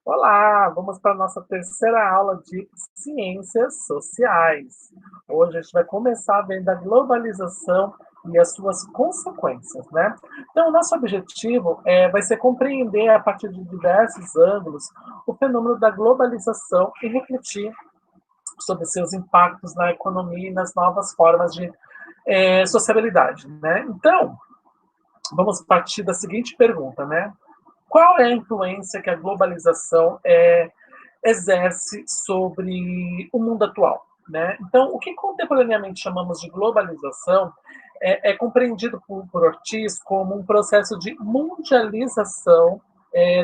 Olá, vamos para a nossa terceira aula de ciências sociais. Hoje a gente vai começar vendo a globalização e as suas consequências, né? Então, o nosso objetivo vai ser compreender a partir de diversos ângulos o fenômeno da globalização e refletir sobre seus impactos na economia e nas novas formas de sociabilidade, né? Então, vamos partir da seguinte pergunta, né? Qual é a influência que a globalização exerce sobre o mundo atual? Né? Então, o que contemporaneamente chamamos de globalização é compreendido por Ortiz como um processo de mundialização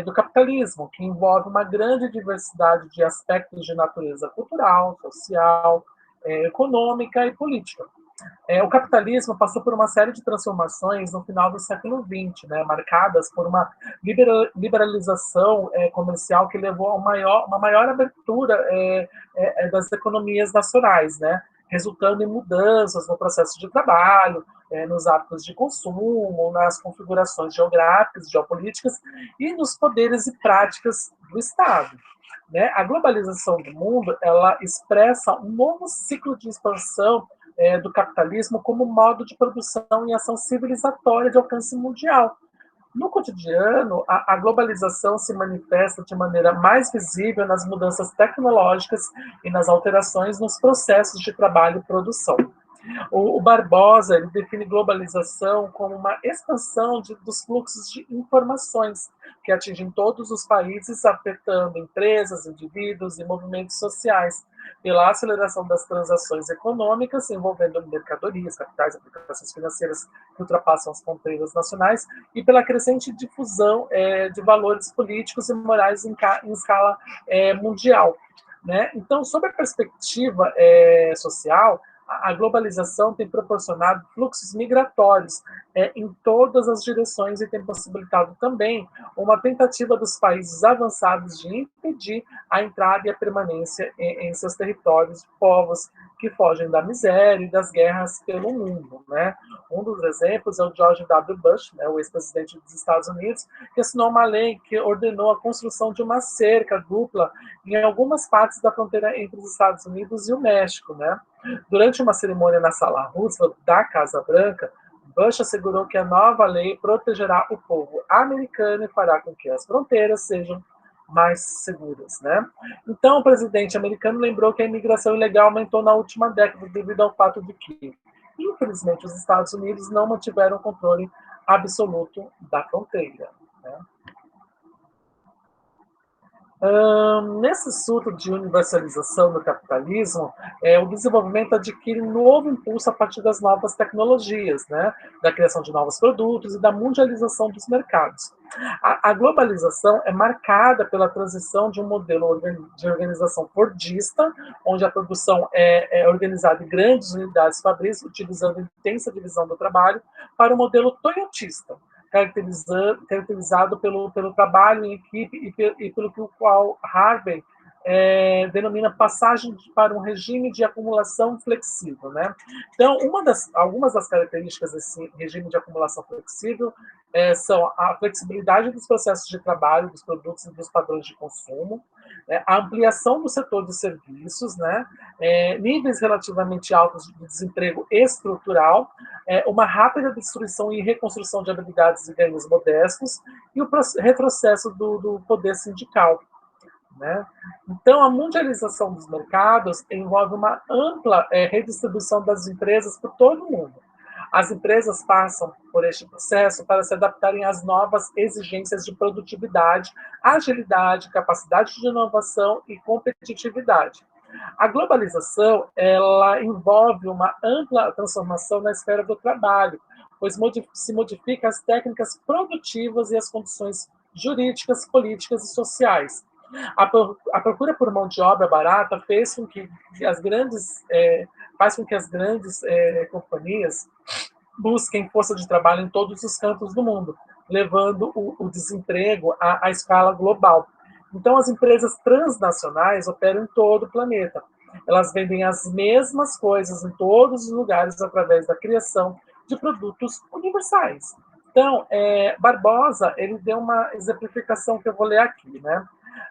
do capitalismo, que envolve uma grande diversidade de aspectos de natureza cultural, social, econômica e política. O capitalismo passou por uma série de transformações no final do século XX, né, marcadas por uma liberalização comercial que levou a uma maior abertura das economias nacionais, né, resultando em mudanças no processo de trabalho, nos hábitos de consumo, nas configurações geográficas, geopolíticas e nos poderes e práticas do Estado. Né? A globalização do mundo ela expressa um novo ciclo de expansão do capitalismo como modo de produção e ação civilizatória de alcance mundial. No cotidiano, a globalização se manifesta de maneira mais visível nas mudanças tecnológicas e nas alterações nos processos de trabalho e produção. O Barbosa ele define globalização como uma expansão dos fluxos de informações que atingem todos os países, afetando empresas, indivíduos e movimentos sociais, pela aceleração das transações econômicas envolvendo mercadorias, capitais, aplicações financeiras que ultrapassam as fronteiras nacionais e pela crescente difusão de valores políticos e morais em escala mundial. Né? Então, sob a perspectiva social, a globalização tem proporcionado fluxos migratórios em todas as direções e tem possibilitado também uma tentativa dos países avançados de impedir a entrada e a permanência em seus territórios de povos que fogem da miséria e das guerras pelo mundo. Né? Um dos exemplos é o George W. Bush, né, o ex-presidente dos Estados Unidos, que assinou uma lei que ordenou a construção de uma cerca dupla em algumas partes da fronteira entre os Estados Unidos e o México. Né? Durante uma cerimônia na Sala Roosevelt da Casa Branca, Bush assegurou que a nova lei protegerá o povo americano e fará com que as fronteiras sejam mais seguras. Né? Então, o presidente americano lembrou que a imigração ilegal aumentou na última década devido ao fato de que, infelizmente, os Estados Unidos não mantiveram o controle absoluto da fronteira. Né? Nesse surto de universalização do capitalismo, o desenvolvimento adquire um novo impulso a partir das novas tecnologias, né? Da criação de novos produtos e da mundialização dos mercados. A globalização é marcada pela transição de um modelo de organização fordista, onde a produção é organizada em grandes unidades fabris, utilizando intensa divisão do trabalho, para o modelo toyotista, caracterizado pelo trabalho em equipe e pelo que o qual Harvey denomina passagem para um regime de acumulação flexível. Né? Então, algumas das características desse regime de acumulação flexível são a flexibilidade dos processos de trabalho, dos produtos e dos padrões de consumo, a ampliação do setor de serviços, né? Níveis relativamente altos de desemprego estrutural, uma rápida destruição e reconstrução de habilidades e ganhos modestos e o retrocesso do poder sindical. Né? Então, a mundialização dos mercados envolve uma ampla redistribuição das empresas por todo o mundo. As empresas passam por este processo para se adaptarem às novas exigências de produtividade, agilidade, capacidade de inovação e competitividade. A globalização ela envolve uma ampla transformação na esfera do trabalho, pois se modifica as técnicas produtivas e as condições jurídicas, políticas e sociais. A procura por mão de obra barata faz com que as grandes companhias busquem força de trabalho em todos os cantos do mundo, levando o desemprego à escala global. Então, as empresas transnacionais operam em todo o planeta. Elas vendem as mesmas coisas em todos os lugares através da criação de produtos universais. Então, Barbosa ele deu uma exemplificação que eu vou ler aqui. Né?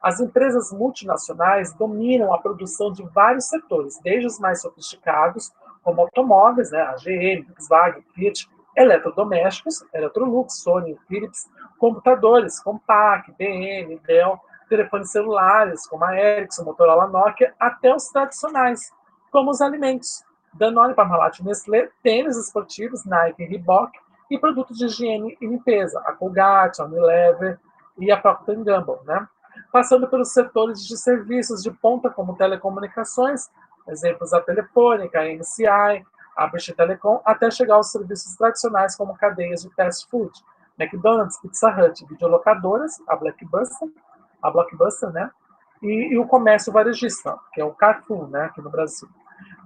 As empresas multinacionais dominam a produção de vários setores, desde os mais sofisticados, como automóveis, né, a GM, Volkswagen, Fiat, eletrodomésticos, Electrolux, Sony, Philips, computadores, Compaq, IBM, Dell, telefones celulares, como a Ericsson, Motorola, Nokia, até os tradicionais, como os alimentos, Danone, Parmalat, Nestlé, tênis esportivos, Nike, Reebok, e produtos de higiene e limpeza, a Colgate, a Unilever e a Procter Gamble, né? Passando pelos setores de serviços de ponta, como telecomunicações, exemplos a Telefônica, a MCI, a British Telecom, até chegar aos serviços tradicionais como cadeias de fast food, McDonald's, Pizza Hut, videolocadoras, a Blockbuster, né? E o comércio varejista, que é o Carrefour, né, aqui no Brasil.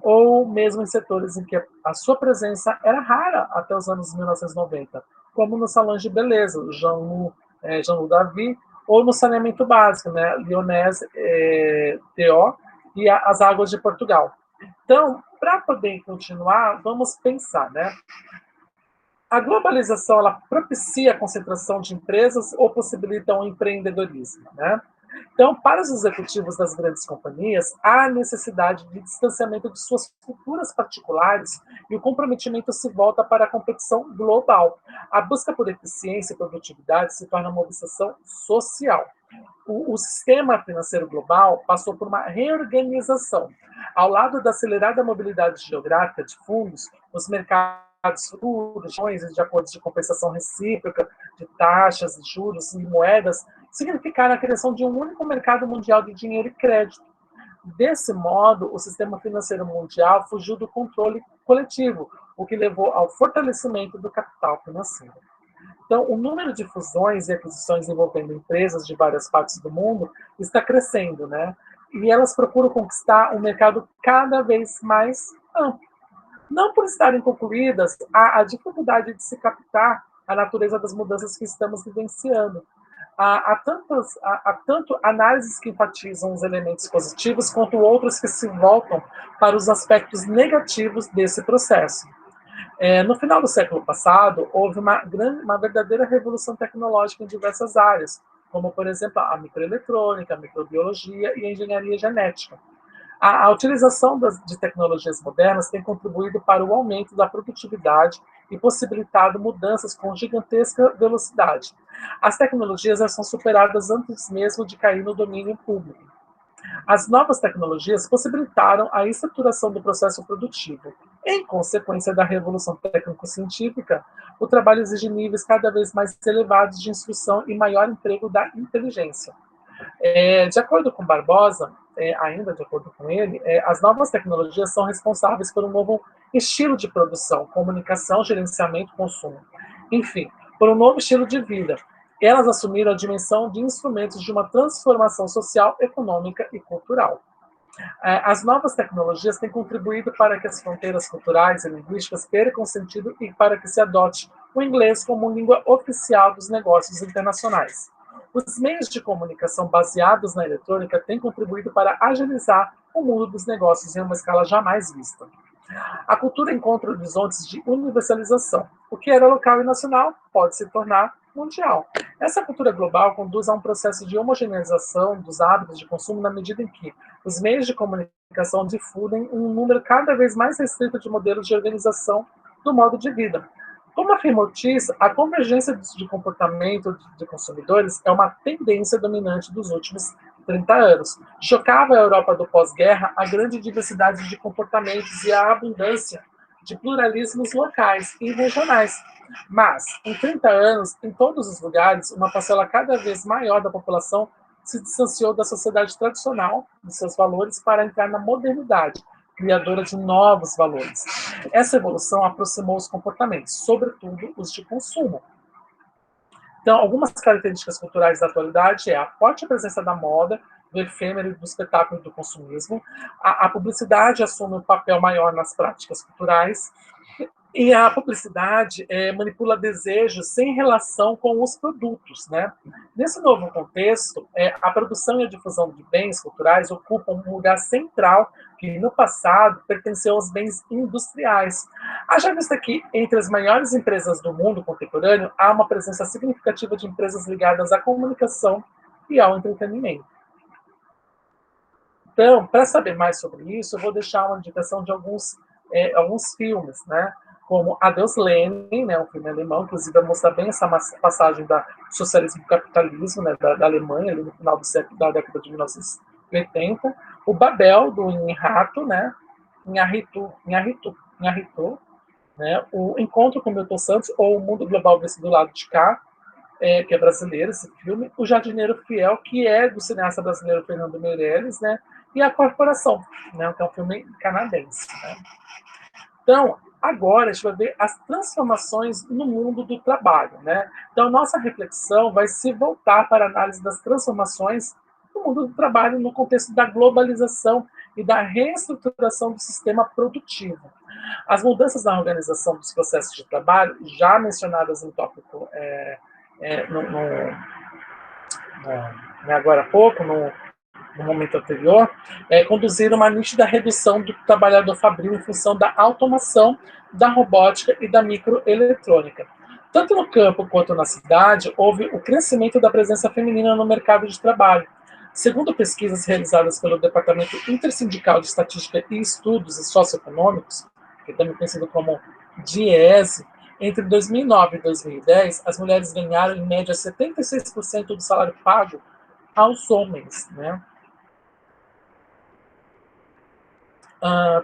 Ou mesmo em setores em que a sua presença era rara até os anos 1990, como nos salões de beleza, Jean-Loup David, ou no saneamento básico, né, Lyonese TO e as águas de Portugal. Então, para poder continuar, vamos pensar, né? A globalização ela propicia a concentração de empresas ou possibilita um empreendedorismo, né? Então, para os executivos das grandes companhias, há necessidade de distanciamento de suas culturas particulares e o comprometimento se volta para a competição global. A busca por eficiência e produtividade se torna uma obsessão social. O sistema financeiro global passou por uma reorganização. Ao lado da acelerada mobilidade geográfica de fundos, os mercados futuros, de acordos de compensação recíproca, de taxas, de juros e moedas, significaram a criação de um único mercado mundial de dinheiro e crédito. Desse modo, o sistema financeiro mundial fugiu do controle coletivo, o que levou ao fortalecimento do capital financeiro. Então, o número de fusões e aquisições envolvendo empresas de várias partes do mundo está crescendo, né? E elas procuram conquistar um mercado cada vez mais amplo. Não por estarem concluídas, há a dificuldade de se captar a natureza das mudanças que estamos vivenciando. Há tanto análises que enfatizam os elementos positivos, quanto outras que se voltam para os aspectos negativos desse processo. No final do século passado, houve uma verdadeira revolução tecnológica em diversas áreas, como, por exemplo, a microeletrônica, a microbiologia e a engenharia genética. A utilização de tecnologias modernas tem contribuído para o aumento da produtividade e possibilitado mudanças com gigantesca velocidade. As tecnologias já são superadas antes mesmo de cair no domínio público. As novas tecnologias possibilitaram a estruturação do processo produtivo. Em consequência da revolução técnico-científica, o trabalho exige níveis cada vez mais elevados de instrução e maior emprego da inteligência. De acordo com Barbosa, ainda de acordo com ele, as novas tecnologias são responsáveis por um novo estilo de produção, comunicação, gerenciamento, consumo. Enfim, por um novo estilo de vida. Elas assumiram a dimensão de instrumentos de uma transformação social, econômica e cultural. As novas tecnologias têm contribuído para que as fronteiras culturais e linguísticas percam sentido e para que se adote o inglês como língua oficial dos negócios internacionais. Os meios de comunicação baseados na eletrônica têm contribuído para agilizar o mundo dos negócios em uma escala jamais vista. A cultura encontra horizontes de universalização. O que era local e nacional pode se tornar mundial. Essa cultura global conduz a um processo de homogeneização dos hábitos de consumo na medida em que os meios de comunicação difundem um número cada vez mais restrito de modelos de organização do modo de vida. Como afirma Ortiz, a convergência de comportamento de consumidores é uma tendência dominante dos últimos 30 anos. Chocava a Europa do pós-guerra a grande diversidade de comportamentos e a abundância de pluralismos locais e regionais. Mas, em 30 anos, em todos os lugares, uma parcela cada vez maior da população se distanciou da sociedade tradicional, de seus valores, para entrar na modernidade, criadora de novos valores. Essa evolução aproximou os comportamentos, sobretudo os de consumo. Então, algumas características culturais da atualidade é a forte presença da moda, do efêmero, do espetáculo e do consumismo. A publicidade assume um papel maior nas práticas culturais. E a publicidade manipula desejos sem relação com os produtos, né? Nesse novo contexto, a produção e a difusão de bens culturais ocupam um lugar central que, no passado, pertenceu aos bens industriais. Haja vista que, entre as maiores empresas do mundo contemporâneo, há uma presença significativa de empresas ligadas à comunicação e ao entretenimento. Então, para saber mais sobre isso, eu vou deixar uma indicação de alguns filmes, né? Como Adeus Lenin, né, um filme alemão, inclusive vai mostrar bem essa passagem do socialismo para o capitalismo, né, da Alemanha, ali no final da década de 1980. O Babel, do Inharitu, né, Inharitu, né, o Encontro com Milton Santos, ou O Mundo Global Visto do Lado de Cá, que é brasileiro esse filme, O Jardineiro Fiel, que é do cineasta brasileiro Fernando Meirelles, né, e A Corporação, né, que é um filme canadense. Né. Então, agora a gente vai ver as transformações no mundo do trabalho. Né. Então, nossa reflexão vai se voltar para a análise das transformações no mundo do trabalho no contexto da globalização e da reestruturação do sistema produtivo. As mudanças na organização dos processos de trabalho, já mencionadas no tópico é, no, no, agora há pouco, no momento anterior, conduziram uma nítida redução do trabalhador fabril em função da automação, da robótica e da microeletrônica. Tanto no campo quanto na cidade, houve o crescimento da presença feminina no mercado de trabalho. Segundo pesquisas realizadas pelo Departamento Intersindical de Estatística e Estudos Socioeconômicos, que também conhecido como DIEESE, entre 2009 e 2010, as mulheres ganharam, em média, 76% do salário pago aos homens. Né?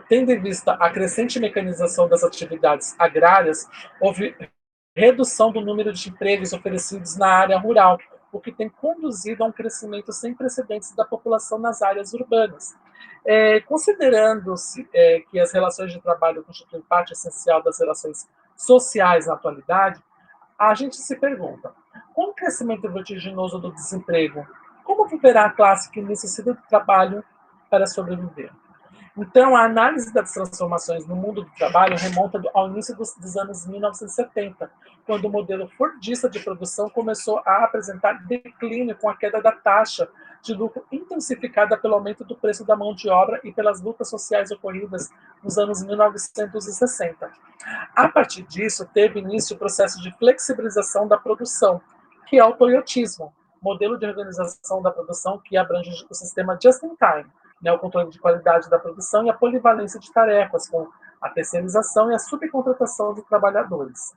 Tendo em vista a crescente mecanização das atividades agrárias, houve redução do número de empregos oferecidos na área rural, o que tem conduzido a um crescimento sem precedentes da população nas áreas urbanas. Considerando-se que as relações de trabalho constituem parte essencial das relações sociais na atualidade, a gente se pergunta, com o crescimento vertiginoso do desemprego, como viverá a classe que necessita do trabalho para sobreviver? Então, a análise das transformações no mundo do trabalho remonta ao início dos anos 1970, quando o modelo fordista de produção começou a apresentar declínio com a queda da taxa de lucro intensificada pelo aumento do preço da mão de obra e pelas lutas sociais ocorridas nos anos 1960. A partir disso, teve início o processo de flexibilização da produção, que é o toyotismo, modelo de organização da produção que abrange o sistema just-in-time, né, o controle de qualidade da produção e a polivalência de tarefas, com a terceirização e a subcontratação de trabalhadores.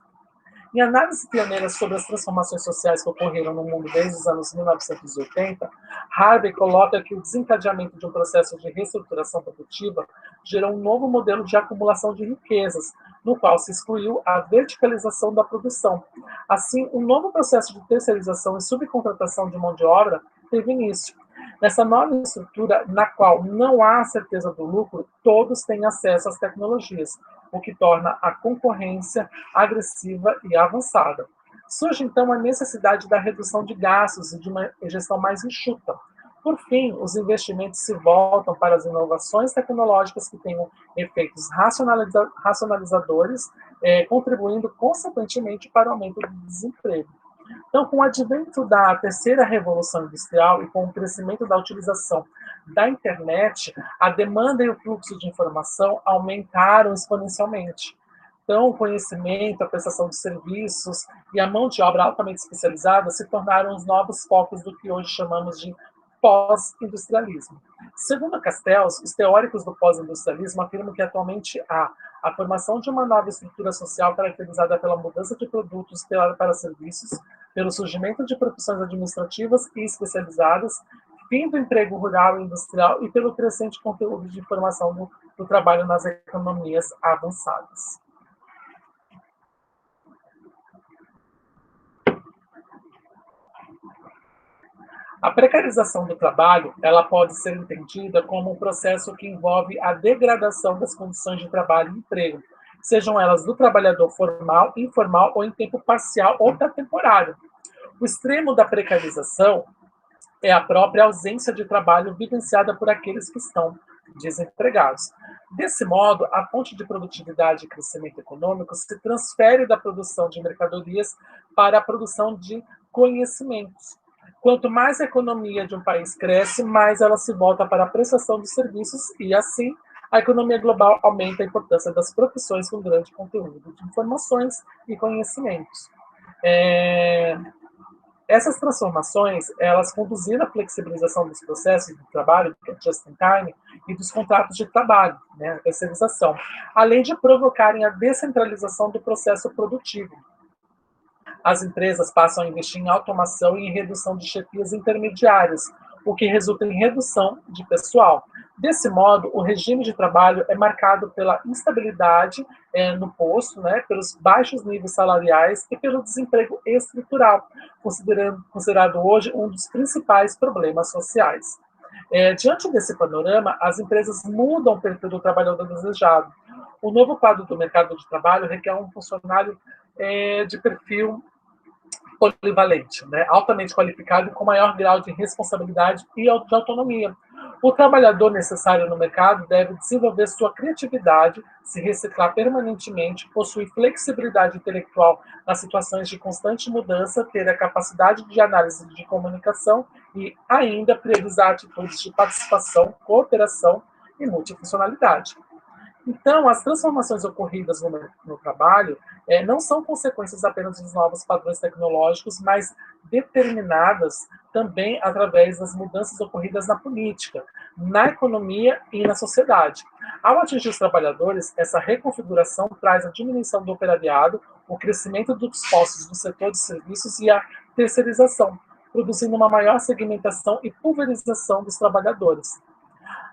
Em análise pioneira sobre as transformações sociais que ocorreram no mundo desde os anos 1980, Harvey coloca que o desencadeamento de um processo de reestruturação produtiva gerou um novo modelo de acumulação de riquezas, no qual se excluiu a verticalização da produção. Assim, um novo processo de terceirização e subcontratação de mão de obra teve início. Nessa nova estrutura, na qual não há certeza do lucro, todos têm acesso às tecnologias, o que torna a concorrência agressiva e avançada. Surge, então, a necessidade da redução de gastos e de uma gestão mais enxuta. Por fim, os investimentos se voltam para as inovações tecnológicas que tenham efeitos racionalizadores, contribuindo, consequentemente, para o aumento do desemprego. Então, com o advento da terceira revolução industrial e com o crescimento da utilização da internet, a demanda e o fluxo de informação aumentaram exponencialmente. Então, o conhecimento, a prestação de serviços e a mão de obra altamente especializada se tornaram os novos focos do que hoje chamamos de pós-industrialismo. Segundo Castells, os teóricos do pós-industrialismo afirmam que atualmente há a formação de uma nova estrutura social caracterizada pela mudança de produtos para serviços, pelo surgimento de profissões administrativas e especializadas, fim do emprego rural e industrial e pelo crescente conteúdo de informação do trabalho nas economias avançadas. A precarização do trabalho, ela pode ser entendida como um processo que envolve a degradação das condições de trabalho e emprego, sejam elas do trabalhador formal, informal ou em tempo parcial ou temporário. O extremo da precarização é a própria ausência de trabalho vivenciada por aqueles que estão desempregados. Desse modo, a fonte de produtividade e crescimento econômico se transfere da produção de mercadorias para a produção de conhecimentos. Quanto mais a economia de um país cresce, mais ela se volta para a prestação de serviços e, assim, a economia global aumenta a importância das profissões com grande conteúdo de informações e conhecimentos. Essas transformações, elas conduziram à flexibilização dos processos de trabalho, que é just in time, e dos contratos de trabalho, né, a terceirização, além de provocarem a descentralização do processo produtivo. As empresas passam a investir em automação e em redução de chefias intermediárias, o que resulta em redução de pessoal. Desse modo, o regime de trabalho é marcado pela instabilidade no posto, né, pelos baixos níveis salariais e pelo desemprego estrutural, considerado hoje um dos principais problemas sociais. Diante desse panorama, as empresas mudam o perfil do trabalhador desejado. O novo quadro do mercado de trabalho requer um funcionário de perfil polivalente, né, altamente qualificado e com maior grau de responsabilidade e de autonomia. O trabalhador necessário no mercado deve desenvolver sua criatividade, se reciclar permanentemente, possuir flexibilidade intelectual nas situações de constante mudança, ter a capacidade de análise de comunicação e ainda priorizar atitudes de participação, cooperação e multifuncionalidade. Então, as transformações ocorridas no trabalho não são consequências apenas dos novos padrões tecnológicos, mas determinadas também através das mudanças ocorridas na política, na economia e na sociedade. Ao atingir os trabalhadores, essa reconfiguração traz a diminuição do operariado, o crescimento dos postos no setor de serviços e a terceirização, produzindo uma maior segmentação e pulverização dos trabalhadores.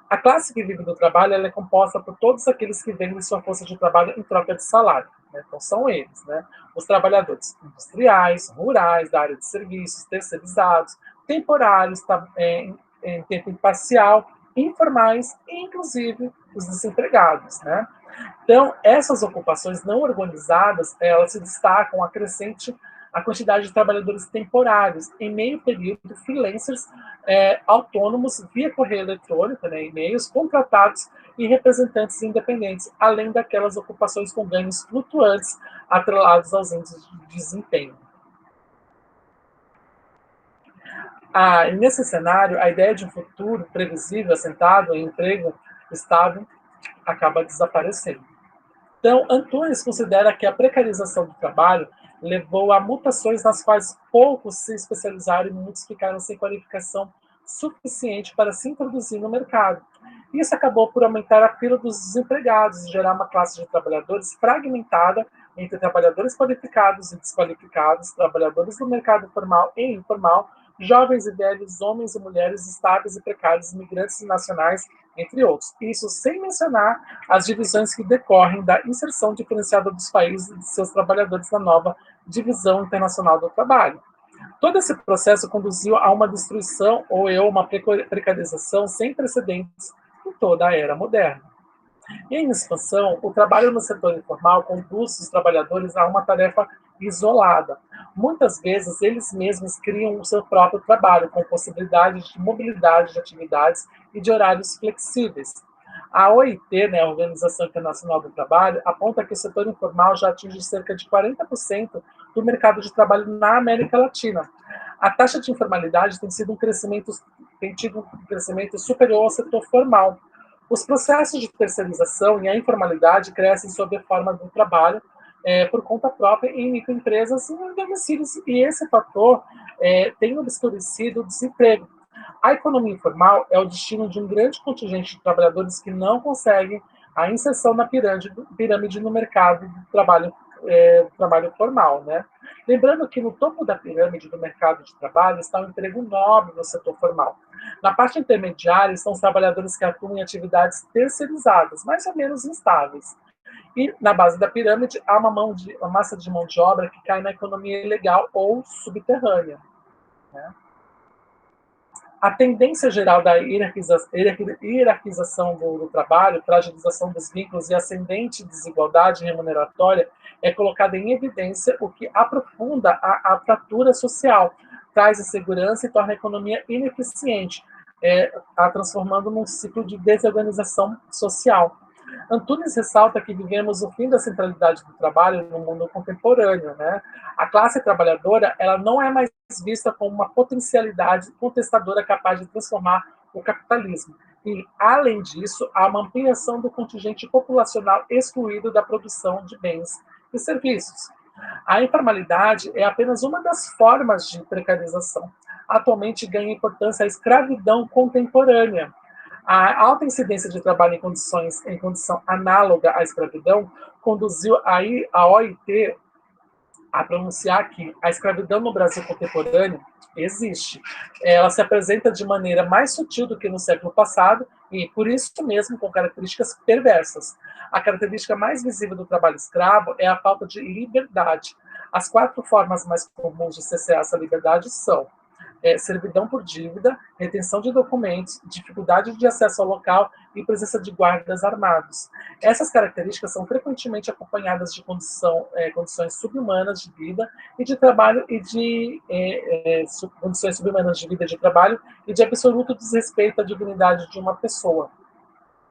A classe que vive do trabalho ela é composta por todos aqueles que vendem sua força de trabalho em troca de salário. Né? Então, são eles, né? Os trabalhadores industriais, rurais, da área de serviços, terceirizados, temporários, em tempo parcial, informais e, inclusive, os desempregados. Né? Então, essas ocupações não organizadas, elas se destacam a crescente a quantidade de trabalhadores temporários, em meio período, freelancers autônomos via correio eletrônico, né, e-mails, contratados e representantes independentes, além daquelas ocupações com ganhos flutuantes atrelados aos índices de desempenho. Nesse cenário, a ideia de um futuro previsível, assentado em emprego estável, acaba desaparecendo. Então, Antunes considera que a precarização do trabalho levou a mutações nas quais poucos se especializaram e muitos ficaram sem qualificação suficiente para se introduzir no mercado. Isso acabou por aumentar a fila dos desempregados e gerar uma classe de trabalhadores fragmentada entre trabalhadores qualificados e desqualificados, trabalhadores do mercado formal e informal, jovens e velhos, homens e mulheres estáveis e precários, imigrantes e nacionais, entre outros. Isso sem mencionar as divisões que decorrem da inserção diferenciada dos países e de seus trabalhadores na nova divisão internacional do trabalho. Todo esse processo conduziu a uma destruição ou uma precarização sem precedentes em toda a era moderna. E em expansão, o trabalho no setor informal conduz os trabalhadores a uma tarefa isolada. Muitas vezes, eles mesmos criam o seu próprio trabalho, com possibilidade de mobilidade de atividades e de horários flexíveis. A OIT, né, a Organização Internacional do Trabalho, aponta que o setor informal já atinge cerca de 40% do mercado de trabalho na América Latina. A taxa de informalidade tem tido um crescimento superior ao setor formal. Os processos de terceirização e a informalidade crescem sob a forma do trabalho por conta própria em microempresas e em domicílios, e esse fator tem obscurecido o desemprego. A economia informal é o destino de um grande contingente de trabalhadores que não conseguem a inserção na pirâmide no mercado do trabalho formal. Né? Lembrando que no topo da pirâmide do mercado de trabalho está o emprego nobre no setor formal. Na parte intermediária estão os trabalhadores que atuam em atividades terceirizadas, mais ou menos instáveis. E na base da pirâmide há uma massa de mão de obra que cai na economia ilegal ou subterrânea. Né? A tendência geral da hierarquização do trabalho, fragilização dos vínculos e ascendente desigualdade remuneratória é colocada em evidência, o que aprofunda a fratura social, traz insegurança e torna a economia ineficiente, a transformando num ciclo de desorganização social. Antunes ressalta que vivemos o fim da centralidade do trabalho no mundo contemporâneo. Né? A classe trabalhadora ela não é mais vista como uma potencialidade contestadora capaz de transformar o capitalismo. E, além disso, há uma ampliação do contingente populacional excluído da produção de bens e serviços. A informalidade é apenas uma das formas de precarização. Atualmente ganha importância a escravidão contemporânea. A alta incidência de trabalho em condição análoga à escravidão conduziu a OIT a pronunciar que a escravidão no Brasil contemporâneo existe. Ela se apresenta de maneira mais sutil do que no século passado e, por isso mesmo, com características perversas. A característica mais visível do trabalho escravo é a falta de liberdade. As 4 formas mais comuns de cessar essa liberdade são servidão por dívida, retenção de documentos, dificuldade de acesso ao local e presença de guardas armados. Essas características são frequentemente acompanhadas de condições subhumanas de vida e de trabalho e de condições subhumanas de vida e de trabalho e de absoluto desrespeito à dignidade de uma pessoa.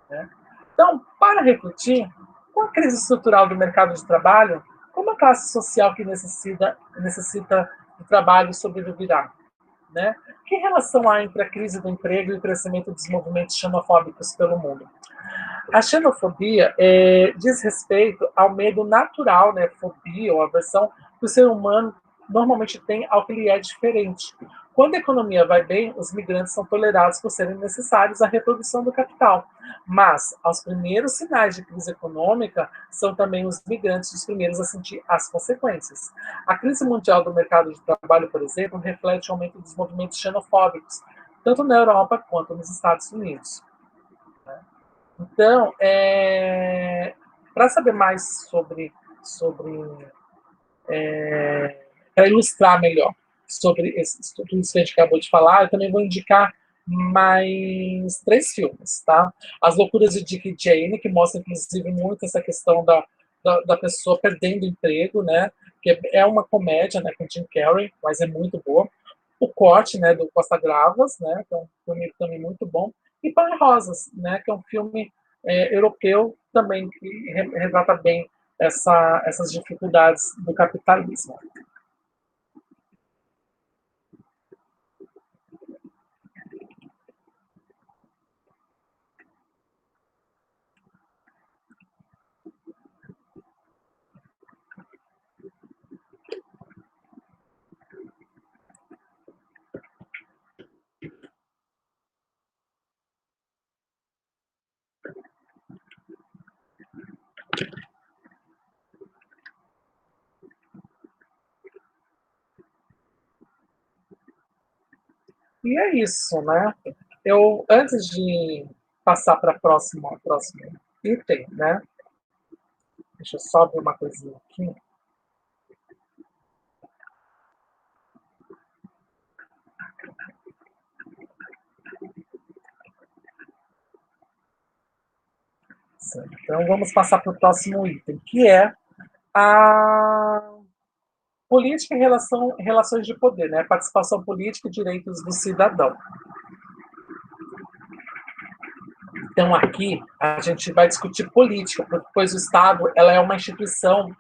Né? Então, para refletir, com a crise estrutural do mercado de trabalho, como a classe social que necessita do trabalho sobreviverá? Né? Que relação há entre a crise do emprego e o crescimento dos movimentos xenofóbicos pelo mundo? A xenofobia diz respeito ao medo natural, né, fobia ou aversão que o ser humano normalmente tem ao que lhe é diferente. Quando a economia vai bem, os migrantes são tolerados por serem necessários à reprodução do capital. Mas, aos primeiros sinais de crise econômica, são também os migrantes os primeiros a sentir as consequências. A crise mundial do mercado de trabalho, por exemplo, reflete o aumento dos movimentos xenofóbicos, tanto na Europa quanto nos Estados Unidos. Então, para saber mais para ilustrar melhor sobre tudo isso que a gente acabou de falar, eu também vou indicar mais 3 filmes, tá? As Loucuras de Dick e Jane, que mostra, inclusive, muito essa questão da pessoa perdendo emprego, né? Que é uma comédia, né, com Jim Carrey, mas é muito boa. O Corte, né, do Costa Gravas, né, que é um filme também muito bom. E Pão e Rosas, né, que é um filme europeu também que retrata bem essas dificuldades do capitalismo. E é isso, né? Eu, antes de passar para próximo item, né? Deixa eu só ver uma coisinha aqui. Então, vamos passar para o próximo item, que é a política e relações de poder, né? Participação política e direitos do cidadão. Então, aqui, a gente vai discutir política, pois o Estado ela é uma instituição,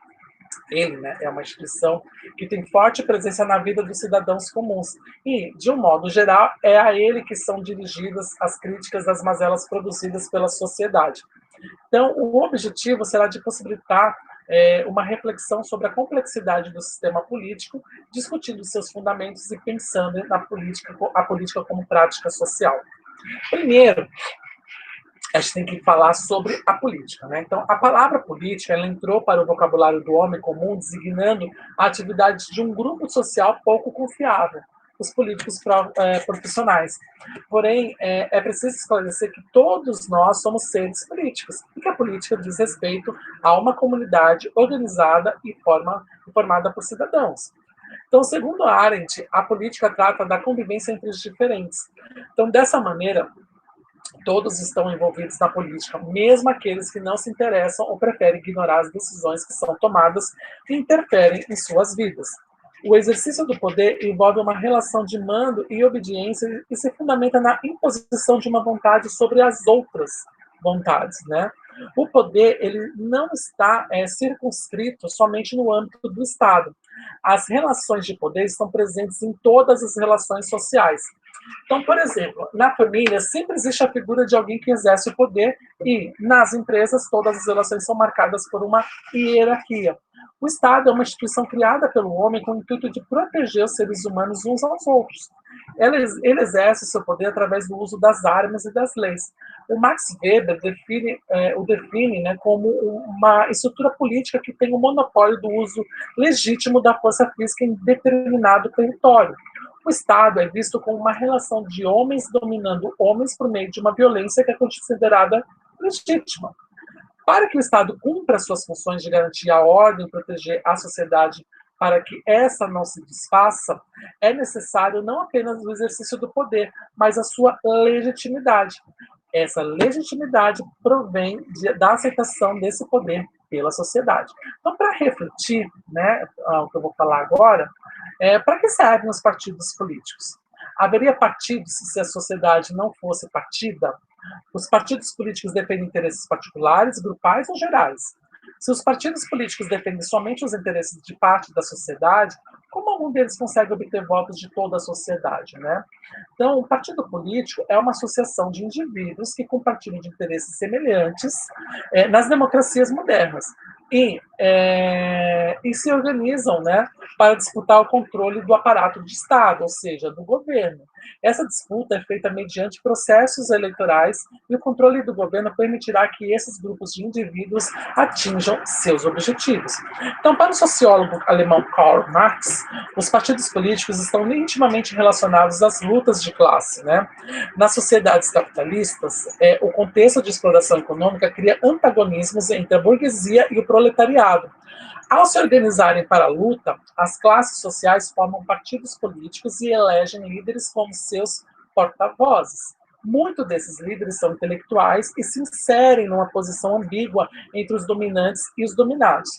ele, né, é uma instituição que tem forte presença na vida dos cidadãos comuns. E, de um modo geral, é a ele que são dirigidas as críticas das mazelas produzidas pela sociedade. Então, o objetivo será de possibilitar uma reflexão sobre a complexidade do sistema político, discutindo seus fundamentos e pensando a política como prática social. Primeiro, a gente tem que falar sobre a política. Né? Então, a palavra política ela entrou para o vocabulário do homem comum, designando a atividade de um grupo social pouco confiável, os políticos profissionais. Porém, é preciso esclarecer que todos nós somos seres políticos e que a política diz respeito a uma comunidade organizada e formada por cidadãos. Então, segundo Arendt, a política trata da convivência entre os diferentes. Então, dessa maneira, todos estão envolvidos na política, mesmo aqueles que não se interessam ou preferem ignorar as decisões que são tomadas e interferem em suas vidas. O exercício do poder envolve uma relação de mando e obediência e se fundamenta na imposição de uma vontade sobre as outras vontades, né? O poder ele não está circunscrito somente no âmbito do Estado. As relações de poder estão presentes em todas as relações sociais. Então, por exemplo, na família sempre existe a figura de alguém que exerce o poder e nas empresas todas as relações são marcadas por uma hierarquia. O Estado é uma instituição criada pelo homem com o intuito de proteger os seres humanos uns aos outros. Ele exerce seu poder através do uso das armas e das leis. O Max Weber o define, né, como uma estrutura política que tem o monopólio do uso legítimo da força física em determinado território. O Estado é visto como uma relação de homens dominando homens por meio de uma violência que é considerada legítima. Para que o Estado cumpra suas funções de garantir a ordem e proteger a sociedade para que essa não se desfaça, é necessário não apenas o exercício do poder, mas a sua legitimidade. Essa legitimidade provém da aceitação desse poder pela sociedade. Então, para refletir, né, o que eu vou falar agora, para que servem os partidos políticos? Haveria partidos se a sociedade não fosse partida? Os partidos políticos defendem interesses particulares, grupais ou gerais? Se os partidos políticos defendem somente os interesses de parte da sociedade, como algum deles consegue obter votos de toda a sociedade, né? Então, o partido político é uma associação de indivíduos que compartilham de interesses semelhantes nas democracias modernas e se organizam, né, para disputar o controle do aparato de Estado, ou seja, do governo. Essa disputa é feita mediante processos eleitorais e o controle do governo permitirá que esses grupos de indivíduos atinjam seus objetivos. Então, para o sociólogo alemão Karl Marx, os partidos políticos estão intimamente relacionados às lutas de classe, né? Nas sociedades capitalistas, o contexto de exploração econômica cria antagonismos entre a burguesia e o proletariado. Ao se organizarem para a luta, as classes sociais formam partidos políticos e elegem líderes como seus porta-vozes. Muitos desses líderes são intelectuais e se inserem numa posição ambígua entre os dominantes e os dominados.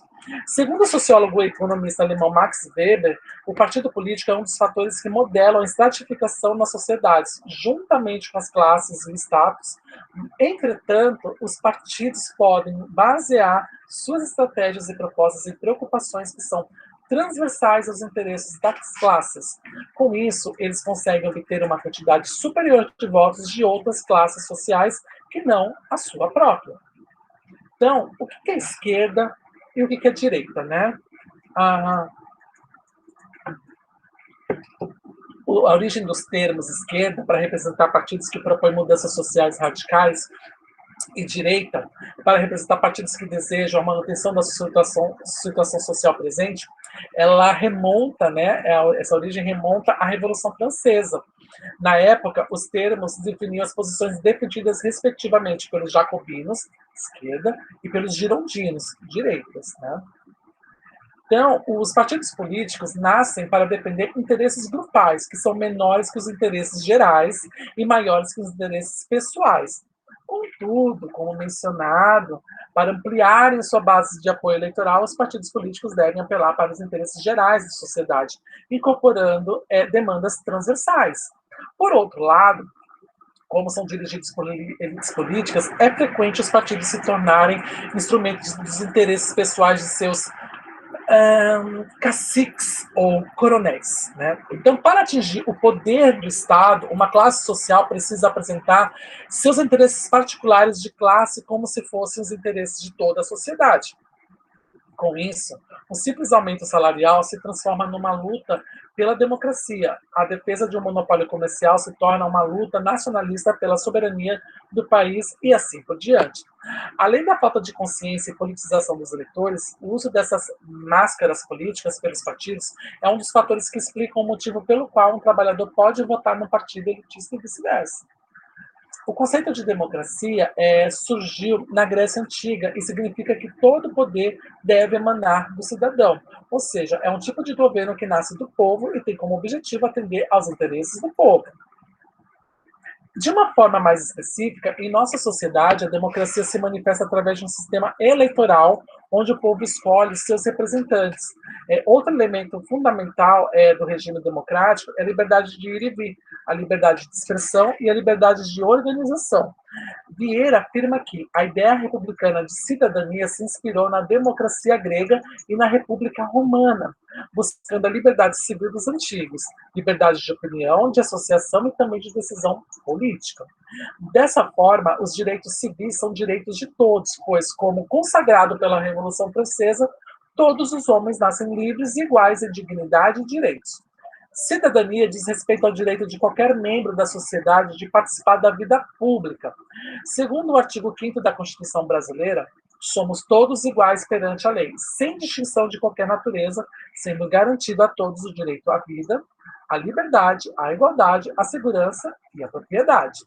Segundo o sociólogo e economista alemão Max Weber, o partido político é um dos fatores que modelam a estratificação nas sociedades, juntamente com as classes e o status. Entretanto, os partidos podem basear suas estratégias e propostas em preocupações que são transversais aos interesses das classes. Com isso, eles conseguem obter uma quantidade superior de votos de outras classes sociais que não a sua própria. Então, o que é esquerda e o que é direita, né? A origem dos termos esquerda para representar partidos que propõem mudanças sociais radicais e direita para representar partidos que desejam a manutenção da situação social presente, ela remonta, né, essa origem remonta à Revolução Francesa. Na época, os termos definiam as posições defendidas respectivamente pelos jacobinos, esquerda, e pelos girondinos, direitas, né? Então, os partidos políticos nascem para defender interesses grupais, que são menores que os interesses gerais e maiores que os interesses pessoais. Contudo, como mencionado, para ampliarem sua base de apoio eleitoral, os partidos políticos devem apelar para os interesses gerais da sociedade, incorporando demandas transversais. Por outro lado, como são dirigidos por elites políticas, é frequente os partidos se tornarem instrumentos dos interesses pessoais de seus caciques ou coronéis, né? Então, para atingir o poder do Estado, uma classe social precisa apresentar seus interesses particulares de classe como se fossem os interesses de toda a sociedade. Com isso, um simples aumento salarial se transforma numa luta pela democracia. A defesa de um monopólio comercial se torna uma luta nacionalista pela soberania do país e assim por diante. Além da falta de consciência e politização dos eleitores, o uso dessas máscaras políticas pelos partidos é um dos fatores que explicam o motivo pelo qual um trabalhador pode votar no partido elitista e vice-versa. O conceito de democracia surgiu na Grécia Antiga e significa que todo poder deve emanar do cidadão, ou seja, é um tipo de governo que nasce do povo e tem como objetivo atender aos interesses do povo. De uma forma mais específica, em nossa sociedade, a democracia se manifesta através de um sistema eleitoral onde o povo escolhe seus representantes. Outro elemento fundamental do regime democrático é a liberdade de ir e vir, a liberdade de expressão e a liberdade de organização. Vieira afirma que a ideia republicana de cidadania se inspirou na democracia grega e na República Romana, buscando a liberdade civil dos antigos, liberdade de opinião, de associação e também de decisão política. Dessa forma, os direitos civis são direitos de todos, pois, como consagrado pela Revolução Francesa, todos os homens nascem livres e iguais em dignidade e direitos. Cidadania diz respeito ao direito de qualquer membro da sociedade de participar da vida pública. Segundo o artigo 5º da Constituição Brasileira, somos todos iguais perante a lei, sem distinção de qualquer natureza, sendo garantido a todos o direito à vida, à liberdade, à igualdade, à segurança e à propriedade.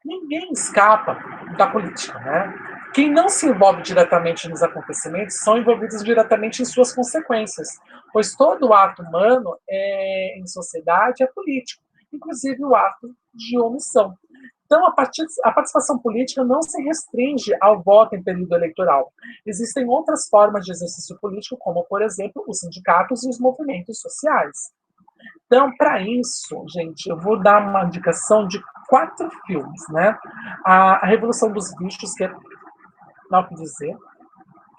Ninguém escapa da política, né? Quem não se envolve diretamente nos acontecimentos são envolvidos diretamente em suas consequências, pois todo ato humano em sociedade é político, inclusive o ato de omissão. Então, a participação política não se restringe ao voto em período eleitoral. Existem outras formas de exercício político, como, por exemplo, os sindicatos e os movimentos sociais. Então, para isso, gente, eu vou dar uma indicação de 4 filmes, né? A Revolução dos Bichos, que é, não o que dizer,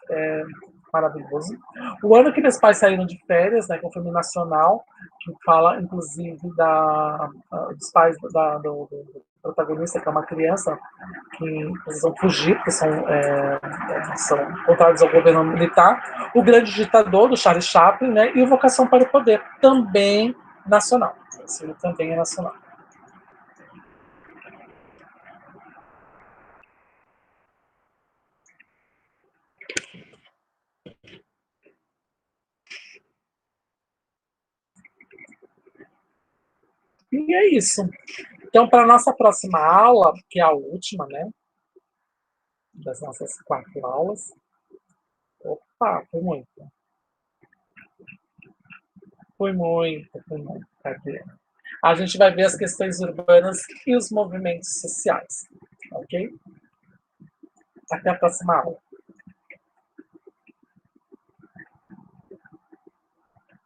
é maravilhoso. O Ano que Meus Pais Saíram de Férias, né, que é um filme nacional, que fala, inclusive, dos pais do protagonista, que é uma criança, que precisam fugir, porque são contrários ao governo militar. O Grande Ditador, do Charlie Chaplin, né? E o Vocação para o Poder, também nacional. Esse filme também é nacional. E é isso. Então, para a nossa próxima aula, que é a última, né? Das nossas 4 aulas. Opa, foi muito. Foi muito. Cadê? A gente vai ver as questões urbanas e os movimentos sociais. Ok? Até a próxima aula.